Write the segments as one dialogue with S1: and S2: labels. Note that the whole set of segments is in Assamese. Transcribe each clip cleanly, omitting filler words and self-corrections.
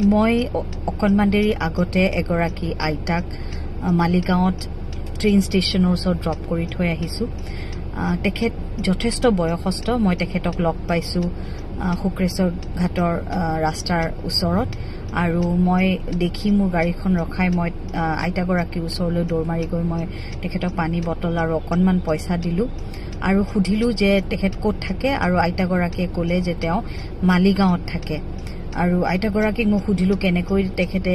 S1: মই অকণমান দেৰি আগতে এগৰাকী আইতাক মালিগাঁৱত ট্ৰেইন ষ্টেচনৰ ওচৰত ড্ৰপ কৰি থৈ আহিছোঁ। তেখেত যথেষ্ট বয়সস্থ। মই তেখেতক লগ পাইছোঁ শুক্ৰেশ্বৰ ঘাটৰ ৰাস্তাৰ ওচৰত, আৰু মই দেখি মোৰ গাড়ীখন ৰখাই মই আইতাগৰাকীৰ ওচৰলৈ দৌৰ মাৰি গৈ মই তেখেতক পানী বটল আৰু অকণমান পইচা দিলোঁ আৰু সুধিলোঁ যে তেখেত ক'ত থাকে, আৰু আইতাগৰাকীয়ে ক'লে যে তেওঁ মালিগাঁৱত থাকে। আৰু আইতাগৰাকীক মই সুধিলোঁ কেনেকৈ তেখেতে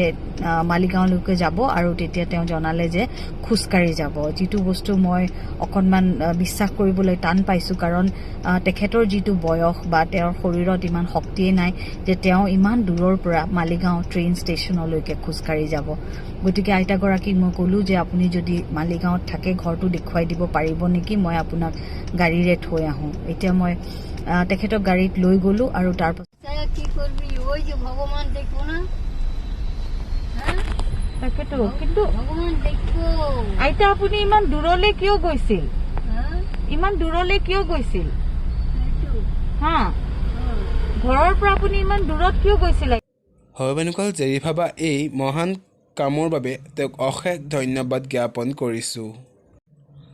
S1: মালিগাঁৱলৈকে যাব, আৰু তেতিয়া তেওঁ জনালে যে খোজকাঢ়ি যাব, যিটো বস্তু মই অকণমান বিশ্বাস কৰিবলৈ টান পাইছোঁ, কাৰণ তেখেতৰ যিটো বয়স বা তেওঁৰ শৰীৰত ইমান শক্তিয়ে নাই যে তেওঁ ইমান দূৰৰ পৰা মালিগাঁও ট্ৰেইন ষ্টেচনলৈকে খোজকাঢ়ি যাব। গতিকে আইতাগৰাকীক মই ক'লোঁ যে আপুনি যদি মালিগাঁৱত থাকে ঘৰটো দেখুৱাই দিব পাৰিব নেকি, মই আপোনাক গাড়ীৰে থৈ আহোঁ। এতিয়া মই তেখেতক গাড়ীত লৈ গ'লোঁ, আৰু তাৰপাছত
S2: কি করবি ওই যে ভগবান দেখবো না,
S1: তাকেতো। কিন্তু
S2: ভগবান দেখবো।
S1: আইতা আপুনি ইমান দূৰলৈ কিয় গৈছিল? ইমান দূৰলৈ কিয় গৈছিল? হা, ঘৰৰ পৰা আপুনি ইমান দূৰত কিয় গৈছিল?
S3: হৰবেনুকল জেৰিফাবা এই মহান কামৰ বাবে তেওঁক অশেষ ধন্যবাদ জ্ঞাপন কৰিছোঁ।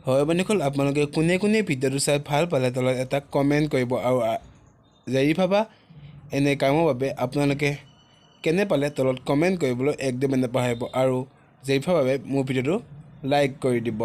S3: হৰবেনুকল আপোনালোকে কোনে কোনে ভিডিঅ'টো চাই ভাল পালে তলত এটা কমেণ্ট কৰিব, আৰু জেৰিফাবা এনে কামৰ বাবে আপোনালোকে কেনে পালে তলত কমেণ্ট কৰিবলৈ একদমেই নাপাহৰিব, আৰু জেৰিফাৰ বাবে মোৰ ভিডিঅ'টো লাইক কৰি দিব।